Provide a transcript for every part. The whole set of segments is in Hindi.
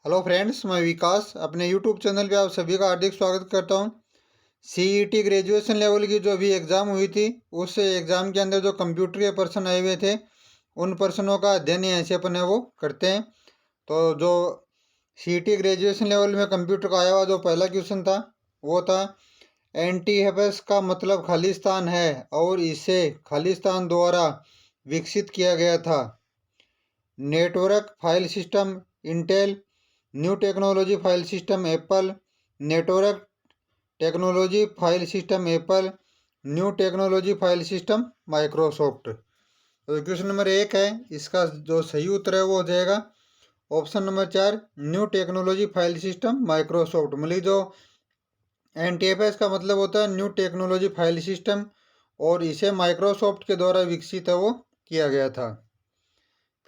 हेलो फ्रेंड्स, मैं विकास अपने यूट्यूब चैनल पे आप सभी का हार्दिक स्वागत करता हूं। सीईटी ग्रेजुएशन लेवल की जो अभी एग्ज़ाम हुई थी, उस एग्ज़ाम के अंदर जो कंप्यूटर के पर्सन आए हुए थे, उन पर्सनों का अध्ययन यहाँ से अपन है वो करते हैं। तो जो सीईटी ग्रेजुएशन लेवल में कंप्यूटर का आया हुआ जो पहला क्वेश्चन था, वो था एनटीएफएस का मतलब खालिस्तान है और इसे खालिस्तान द्वारा विकसित किया गया था। Network file system Intel, new technology file system Apple, network technology file system Apple, new technology file system Microsoft. तो क्वेश्चन नंबर 1 है, इसका जो सही उत्तर है वो हो जाएगा option number 4, new technology file system Microsoft. मतलब जो एनटीएफएस का मतलब होता है न्यू टेक्नोलॉजी फाइल सिस्टम, और इसे माइक्रोसॉफ्ट के द्वारा विकसित है वो किया गया था।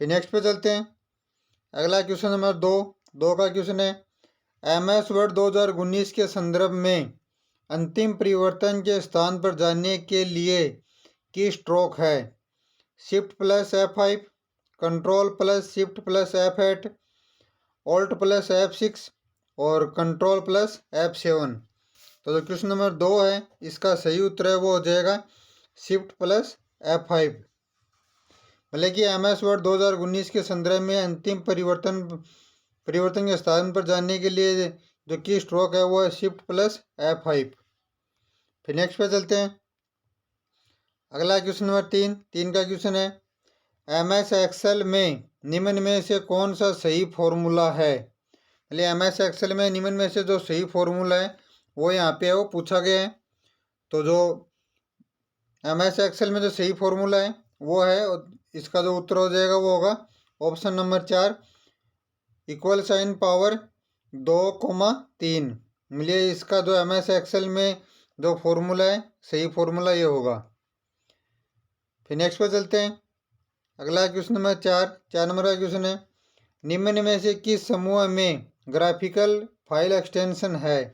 फिर नेक्स्ट पे चलते हैं। अगला क्वेश्चन नंबर 2 का क्वेश्चन है, MS वर्ड 2019 के संदर्भ में अंतिम परिवर्तन के स्थान पर जाने के लिए की स्ट्रोक है? Shift plus F5, control plus shift plus F8, alt plus F6 और कंट्रोल प्लस F7। तो जो क्वेश्चन नंबर 2 है, इसका सही उत्तर है वो हो जाएगा शिफ्ट प्लस F5। मतलब कि MS वर्ड 2019 के संदर्भ में अंतिम परिवर्तन के स्थान पर जाने के लिए जो की स्ट्रोक है वो है शिफ्ट प्लस F5। फिर नेक्स्ट पे चलते हैं। अगला क्वेश्चन नंबर 3 का क्वेश्चन है, MS एक्सेल में निम्न में से कौन सा सही फॉर्मूला है? मतलब MS एक्सेल में निम्न में से जो सही फॉर्मूला है वो यहाँ पे है वो पूछा गया है। तो जो MS एक्सेल में जो सही फॉर्मूला है वो है, इसका जो उत्तर हो जाएगा वो होगा option number 4, equal sine power 2,3। मिलिए इसका जो MS एक्सेल में जो फॉर्मूला है, सही फॉर्मूला ये होगा। फिर नेक्स्ट पे चलते हैं। अगला क्वेश्चन नंबर 4 नंबर का क्वेश्चन है, निम्न में से किस समूह में ग्राफिकल फाइल एक्सटेंशन है?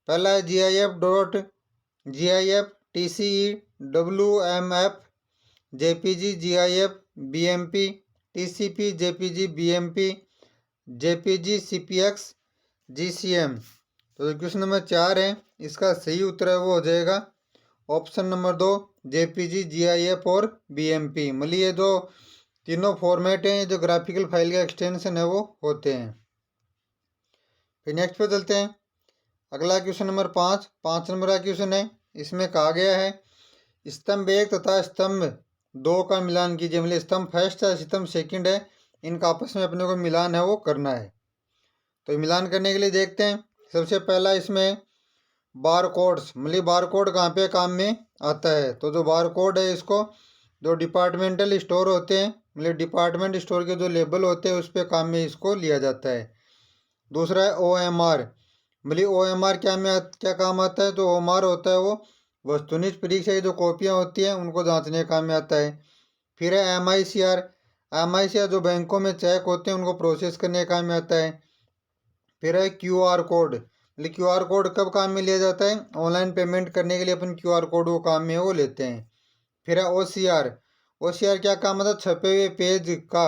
पहला है GIF, TCE, WMF, JPG, GIF, BMP, TCP, JPG, BMP, JPG, CPX, GCM। तो क्वेश्चन नंबर 4 है, इसका सही उत्तर है वो हो जाएगा ऑप्शन नंबर 2, JPG, GIF और BMP। मतलब ये जो तीनों फॉर्मेट हैं जो ग्राफिकल फाइल का एक्सटेंशन है वो होते हैं। फिर नेक्स्ट पे चलते हैं। अगला क्वेश्चन नंबर 5 नंबर का क्वेश्चन है, इसमें कहा गया है स्तंभ 1 तथा स्तंभ 2 का मिलान कीजिए। मतलब स्तंभ फर्स्ट है, स्तंभ सेकंड है, इनका आपस में अपने को मिलान है वो करना है। तो मिलान करने के लिए देखते हैं। सबसे पहला इसमें बार कोड्स, मतलब बार कोड कहाँ पे काम में आता है? तो जो बार कोड है इसको जो डिपार्टमेंटल स्टोर होते हैं, मतलब डिपार्टमेंट स्टोर के जो लेबल होते हैं उस पर काम में इसको लिया जाता है। दूसरा है OMR, मतलब OMR क्या काम आता है? तो OMR होता है वो वस्तुनिष्ठ परीक्षा की जो कॉपियाँ होती हैं उनको जांचने काम में आता है। फिर है MICR जो बैंकों में चेक होते हैं उनको प्रोसेस करने काम में आता है। फिर है QR कोड, मतलब QR कोड कब काम में लिया जाता है? ऑनलाइन पेमेंट करने के लिए अपन QR कोड वो काम में वो लेते हैं। फिर है OCR क्या काम आता है? छपे हुए पेज का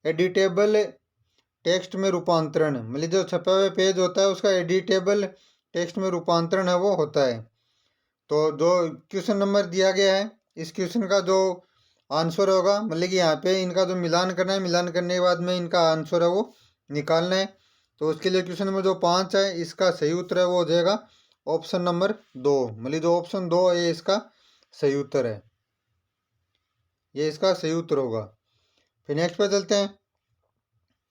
एडिटेबल टेक्स्ट में रूपांतरण, मतलब जो छपा हुआ पेज होता है उसका एडिटेबल टेक्स्ट में रूपांतरण है वो होता है। तो जो क्वेश्चन नंबर दिया गया है, इस क्वेश्चन का जो आंसर होगा, मतलब कि यहाँ पे इनका जो मिलान करना है, मिलान करने के बाद में इनका आंसर है वो निकालना है। तो उसके लिए क्वेश्चन नंबर जो 5 है, इसका सही उत्तर है वो हो जाएगा ऑप्शन नंबर 2। मतलब जो ऑप्शन 2 है ये इसका सही उत्तर है, ये इसका सही उत्तर होगा। फिर नेक्स्ट पे चलते हैं।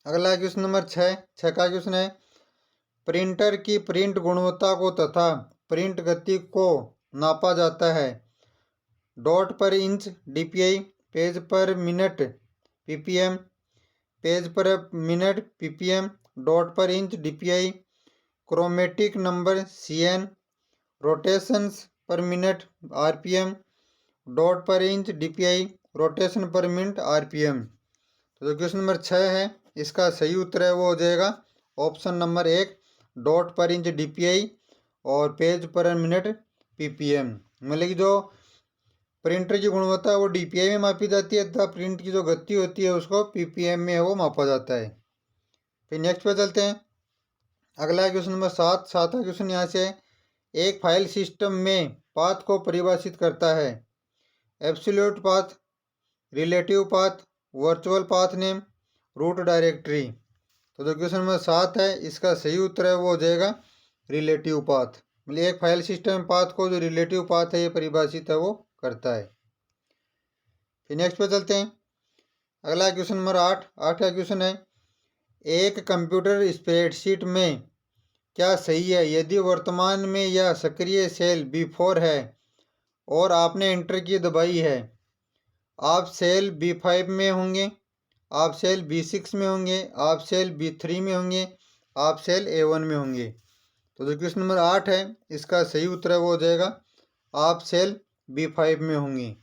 अगला क्वेश्चन नंबर 6 का क्वेश्चन है, प्रिंटर की प्रिंट गुणवत्ता को तथा प्रिंट गति को नापा जाता है dot per inch DPI, page per minute PPM, page per minute PPM, dot per inch DPI, chromatic number CN, rotations per minute RPM, dot per inch DPI, rotation per minute RPM। तो जो क्वेश्चन नंबर 6 है, इसका सही उत्तर है वो हो जाएगा option number 1, dot per inch DPI और पेज पर मिनट PPM। मतलब कि जो प्रिंटर की गुणवत्ता है वो DPI में मापी जाती है तथा प्रिंट की जो गति होती है उसको PPM में वो मापा जाता है। फिर नेक्स्ट पे चलते हैं। अगला क्वेश्चन नंबर 7। सातवां क्वेश्चन यहाँ से है, एक फाइल सिस्टम में पाथ को परिभाषित करता है। Absolute path, relative path, virtual path name, root directory. तो जो क्वेश्चन नंबर 7 है इसका सही उत्तर है वो हो जाएगा रिलेटिव पाथ। मतलब एक फाइल सिस्टम पाथ को जो रिलेटिव पाथ है ये परिभाषित है वो करता है। फिर नेक्स्ट पे चलते हैं। अगला क्वेश्चन नंबर 8। आठवां क्वेश्चन है, एक कंप्यूटर स्प्रेडशीट में क्या सही है यदि वर्तमान में यह सक्रिय सेल B4 है और आपने एंटर की दबाई है। आप सेल B5 में होंगे, आप सेल B6 में होंगे, आप सेल B3 में होंगे, आप सेल A1 में होंगे। तो जो क्वेश्चन नंबर 8 है इसका सही उत्तर है वो हो जाएगा आप सेल B5 में होंगे।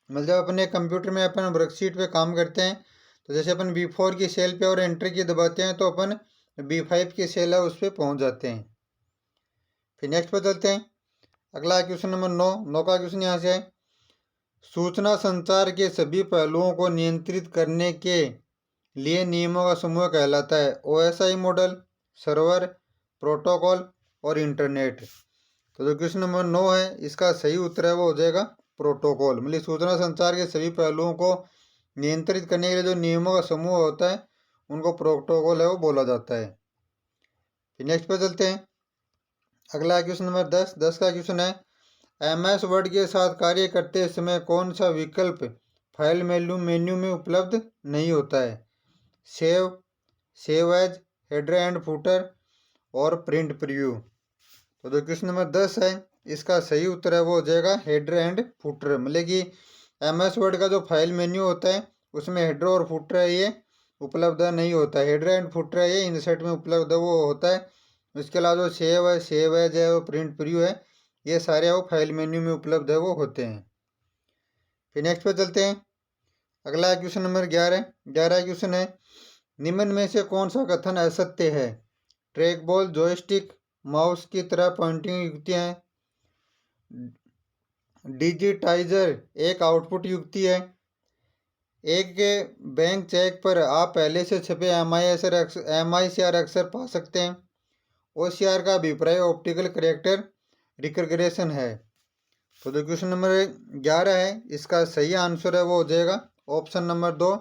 मतलब जब अपने कंप्यूटर में अपन वर्कशीट पे काम करते हैं तो जैसे अपन B4 की सेल पे और एंटर की दबाते हैं तो अपन B5 की सेल है उस पर पहुँच जाते हैं। फिर नेक्स्ट पे चलते हैं। अगला क्वेश्चन नंबर 9। 9 का क्वेश्चन यहाँ से है, सूचना संचार के सभी पहलुओं को नियंत्रित करने के लिए नियमों का समूह कहलाता है। OSI मॉडल, सर्वर, प्रोटोकॉल और इंटरनेट। तो जो क्वेश्चन नंबर 9 है इसका सही उत्तर है वो हो जाएगा प्रोटोकॉल। मतलब सूचना संचार के सभी पहलुओं को नियंत्रित करने के लिए जो नियमों का समूह होता है उनको प्रोटोकॉल है वो बोला जाता है। फिर नेक्स्ट पे चलते हैं। अगला क्वेश्चन नंबर 10। 10 का क्वेश्चन है, MS वर्ड के साथ कार्य करते समय कौन सा विकल्प फाइल मेन्यू में उपलब्ध नहीं होता है। Save, save as, header and footer और प्रिंट प्रीव्यू। तो जो क्वेश्चन नंबर 10 है इसका सही उत्तर है वो हो जाएगा हेडर एंड फुटर। मतलब कि MS वर्ड का जो फाइल मेन्यू होता है उसमें हेडर और फुटर है ये उपलब्ध नहीं होता है। हेडर एंड फुटर है ये इंसर्ट में उपलब्ध वो होता है। इसके अलावा जो सेव है, सेव एज है, वो प्रिंट प्रीव्यू है, ये सारे वो फाइल मेन्यू में उपलब्ध है वो होते हैं। फिर नेक्स्ट पे चलते हैं। अगला क्वेश्चन नंबर 11। 11 क्वेश्चन है, निम्न में से कौन सा कथन असत्य है। ट्रैक बॉल, जॉयस्टिक, माउस की तरह पॉइंटिंग युक्तियाँ हैं। डिजिटाइजर एक आउटपुट युक्ति है। एक बैंक चेक पर आप पहले से छपे MICR अक्षर पा सकते हैं। OCR का अभिप्राय ऑप्टिकल करेक्टर रिकग्निशन है। तो जो क्वेश्चन नंबर 11 है इसका सही आंसर है वो हो जाएगा ऑप्शन नंबर 2,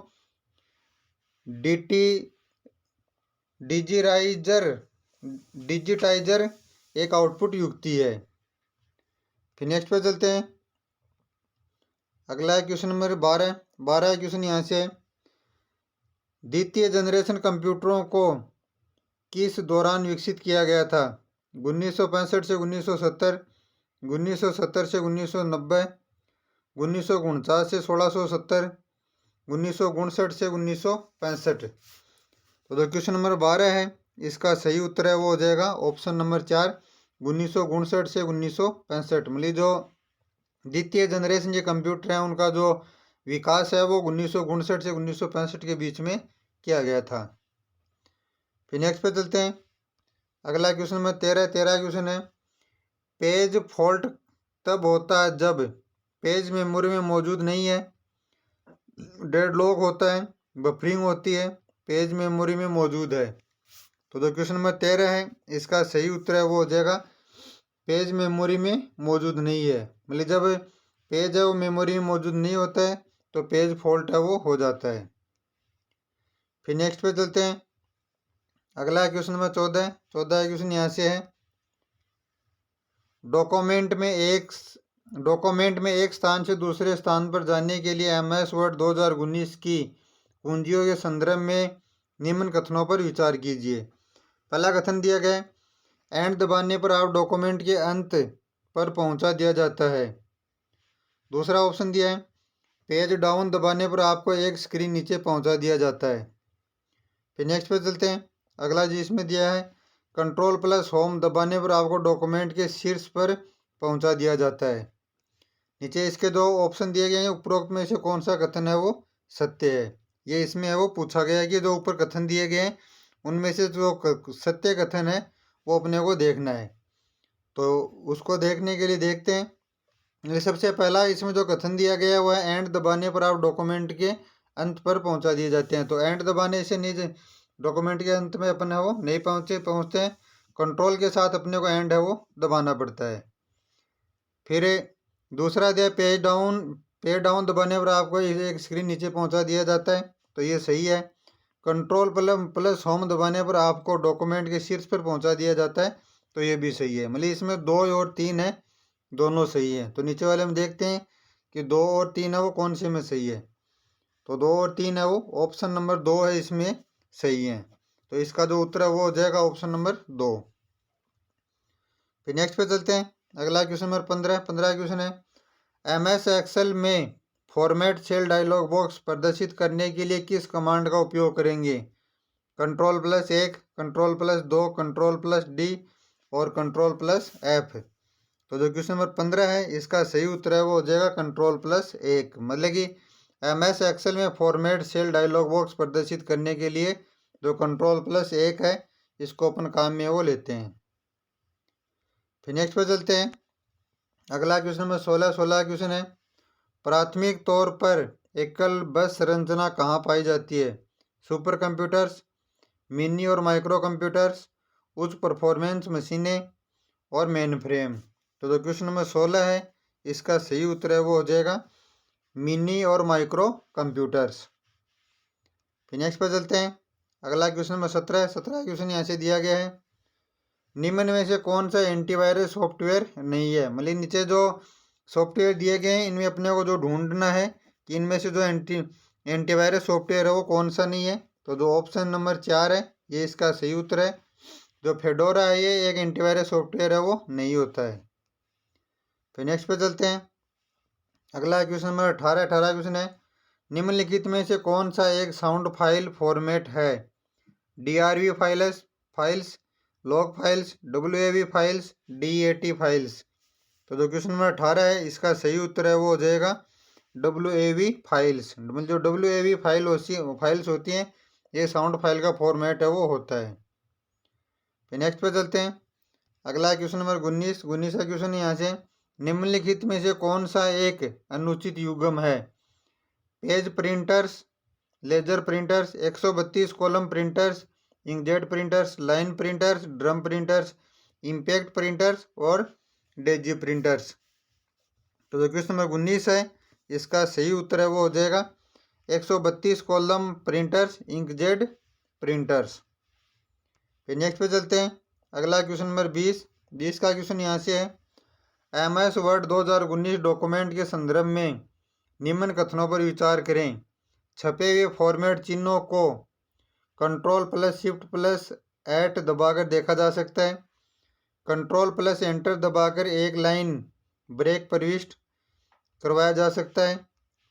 डिजिटाइजर एक आउटपुट युक्ति है। फिर नेक्स्ट पे चलते हैं। अगला क्वेश्चन नंबर 12। 12 क्वेश्चन यहाँ से, द्वितीय जनरेशन कंप्यूटरों को किस दौरान विकसित किया गया था। 1965 से 1970, 1970 से 1990, 1949 से 1670, 1959 से 1965। तो जो क्वेश्चन नंबर 12 है इसका सही उत्तर है वो हो जाएगा ऑप्शन नंबर 4, 1959 से 1965। मतलब जो द्वितीय जनरेशन के कंप्यूटर हैं उनका जो विकास है वो 1959 से 1965 के बीच में किया गया था। फिर नेक्स्ट पे चलते हैं। अगला क्वेश्चन नंबर 13। 13 क्वेश्चन है, पेज फॉल्ट तब होता है जब पेज मेमोरी में मौजूद नहीं है, डेडलॉक होता है, बफरिंग होती है, पेज मेमोरी में मौजूद है। तो जो क्वेश्चन नंबर 13 है इसका सही उत्तर है वो हो जाएगा पेज मेमोरी में मौजूद नहीं है। मतलब जब पेज है वो मेमोरी में मौजूद नहीं होता है तो पेज फॉल्ट है वो हो जाता है। फिर नेक्स्ट पे चलते हैं। अगला क्वेश्चन नंबर 14। 14 क्वेश्चन यहाँ से है, डॉक्यूमेंट में एक स्थान से दूसरे स्थान पर जाने के लिए MS वर्ड 2019 की कुंजियों के संदर्भ में निम्न कथनों पर विचार कीजिए। पहला कथन दिया गया है, एंड दबाने पर आप डॉक्यूमेंट के अंत पर पहुंचा दिया जाता है। दूसरा ऑप्शन दिया है, पेज डाउन दबाने पर आपको एक स्क्रीन नीचे पहुंचा दिया जाता है। फिर नेक्स्ट पे चलते हैं। अगला जी इसमें दिया है, कंट्रोल प्लस होम दबाने पर आपको डॉक्यूमेंट के शीर्ष पर पहुंचा दिया जाता है। नीचे इसके दो ऑप्शन दिए गए हैं, उपरोक्त में से कौन सा कथन है वो सत्य है। ये इसमें है वो पूछा गया है कि जो ऊपर कथन दिए गए हैं उनमें से जो सत्य कथन है वो अपने को देखना है। तो उसको देखने के लिए देखते हैं। सबसे पहला इसमें जो कथन दिया गया है वह एंड दबाने पर आप डॉक्यूमेंट के अंत पर पहुंचा दिए जाते हैं। तो एंड दबाने से नहीं डॉक्यूमेंट के अंत में अपन है वो नहीं पहुँचते हैं, कंट्रोल के साथ अपने को एंड है वो दबाना पड़ता है। फिर दूसरा दिया पेज डाउन दबाने पर आपको एक स्क्रीन नीचे पहुंचा दिया जाता है, तो ये सही है। कंट्रोल प्लस होम दबाने पर आपको डॉक्यूमेंट के शीर्ष पर पहुंचा दिया जाता है, तो ये भी सही है। मतलब इसमें 2 और 3 है, दोनों सही है। तो नीचे वाले में देखते हैं कि 2 और 3 है वो कौन से में सही है। तो 2 और 3 है वो ऑप्शन नंबर 2 है इसमें सही है। तो इसका जो उत्तर है वो हो जाएगा ऑप्शन नंबर 2। फिर नेक्स्ट पे चलते हैं। अगला क्वेश्चन नंबर 15 क्वेश्चन है, MS एक्सेल में फॉर्मेट सेल डायलॉग बॉक्स प्रदर्शित करने के लिए किस कमांड का उपयोग करेंगे? Ctrl+1, Ctrl+2, Ctrl+D और Ctrl+F। तो जो क्वेश्चन नंबर 15 है इसका सही उत्तर है वो हो जाएगा Ctrl+1। मतलब कि MS एक्सेल में फॉर्मेट सेल डायलॉग बॉक्स प्रदर्शित करने के लिए जो Ctrl+1 है इसको अपन काम में वो लेते हैं। फिर नेक्स्ट पे चलते हैं। अगला क्वेश्चन नंबर 16 क्वेश्चन है, प्राथमिक तौर पर एकल बस संरचना कहाँ पाई जाती है? सुपर कंप्यूटर्स, मिनी और माइक्रो कंप्यूटर्स, उच्च परफॉर्मेंस मशीनें और मेन फ्रेम। तो जो क्वेश्चन नंबर 16 है इसका सही उत्तर है वो हो जाएगा मिनी और माइक्रो कंप्यूटर्स। फिर नेक्स्ट पर चलते हैं। अगला क्वेश्चन नंबर 17 क्वेश्चन यहाँ से दिया गया है, निम्न में से कौन सा एंटीवायरस सॉफ्टवेयर नहीं है? मतलब नीचे जो सॉफ्टवेयर दिए गए हैं इनमें अपने को जो ढूंढना है कि इनमें से जो एंटीवायरस सॉफ्टवेयर है वो कौन सा नहीं है। तो जो ऑप्शन नंबर 4 है ये इसका सही उत्तर है। जो फेडोरा है ये एक एंटीवायरस सॉफ्टवेयर है वो नहीं होता है। फिर नेक्स्ट पे चलते हैं। अगला क्वेश्चन नंबर 18 क्वेश्चन है, निम्नलिखित में से कौन सा एक साउंड फाइल फॉर्मेट है? DRV files, log files, WAV files, DAT files. तो जो क्वेश्चन नंबर 18 है इसका सही उत्तर है वो हो जाएगा WAV फाइल्स। मतलब जो WAV फाइल्स होती हैं ये साउंड फाइल का फॉर्मेट है वो होता है। फिर नेक्स्ट पे चलते हैं। अगला क्वेश्चन नंबर 19 का क्वेश्चन यहाँ से, निम्नलिखित में से कौन सा एक अनुचित युग्म है? Page printers, laser printers, 132 column printers, inkjet printers, line printers, drum printers, impact printers और डेजी प्रिंटर्स। तो जो क्वेश्चन नंबर 19 है इसका सही उत्तर है वो हो जाएगा 132 कॉलम प्रिंटर्स, इंकजेट प्रिंटर्स। फिर नेक्स्ट पे चलते हैं। अगला क्वेश्चन नंबर 20 का क्वेश्चन यहाँ से है, MS वर्ड 2019 डॉक्यूमेंट के संदर्भ में निम्न कथनों पर विचार करें। छपे हुए फॉर्मेट चिन्हों को Ctrl+Shift+8 दबाकर देखा जा सकता है। Ctrl+Enter दबाकर एक लाइन ब्रेक प्रविष्ट करवाया जा सकता है।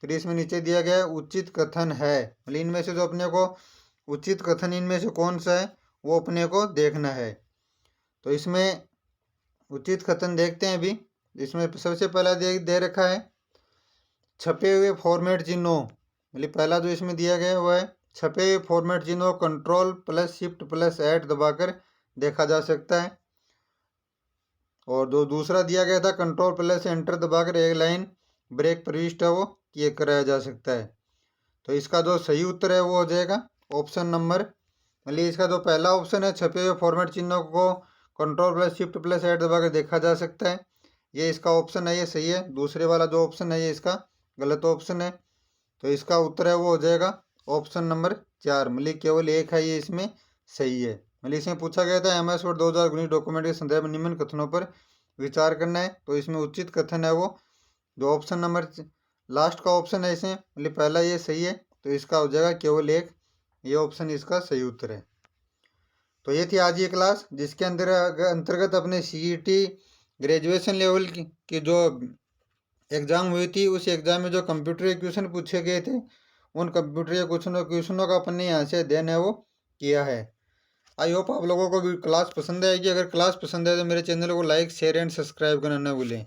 फिर इसमें नीचे दिया गया है उचित कथन है। मतलब इनमें से जो अपने को उचित कथन इनमें से कौन सा है वो अपने को देखना है। तो इसमें उचित कथन देखते हैं अभी। इसमें सबसे पहला दे रखा है छपे हुए फॉर्मेट चिन्हों, मतलब पहला जो इसमें दिया गया है वो है छपे हुए फॉर्मेट चिन्हों Ctrl+Shift+8 दबाकर देखा जा सकता है। और जो दूसरा दिया गया था Ctrl+Enter दबाकर एक लाइन ब्रेक प्रविष्ट है वो ये कराया जा सकता है। तो इसका जो सही उत्तर है वो हो जाएगा ऑप्शन नंबर, मतलब इसका जो पहला ऑप्शन है छपे हुए फॉर्मेट चिन्हों को Ctrl+Shift+8 दबाकर देखा जा सकता है, ये इसका ऑप्शन है ये सही है। दूसरे वाला जो ऑप्शन है ये इसका गलत ऑप्शन है। तो इसका उत्तर है वो हो जाएगा ऑप्शन नंबर 4, मतलब केवल एक है ये इसमें सही है। मतलब इसमें पूछा गया था MS वर्ड 2019 डॉक्यूमेंट के संदर्भ में निम्न कथनों पर विचार करना है। तो इसमें उचित कथन है वो जो ऑप्शन नंबर लास्ट का ऑप्शन है इसमें, मतलब पहला ये सही है। तो इसका हो जाएगा केवल एक, ये ऑप्शन इसका सही उत्तर है। तो ये थी आज ये क्लास जिसके अंतर्गत अपने CET ग्रेजुएशन लेवल की जो एग्ज़ाम हुई थी उस एग्ज़ाम में जो कंप्यूटर के क्वेश्चन पूछे गए थे उन कंप्यूटर के क्वेश्चनों का अपन ने यहाँ से अध्ययन है वो किया है। आई होप आप लोगों को भी क्लास पसंद आएगी। अगर क्लास पसंद आए तो मेरे चैनल को लाइक, शेयर एंड सब्सक्राइब करना न भूलें।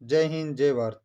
जय हिंद, जय भारत।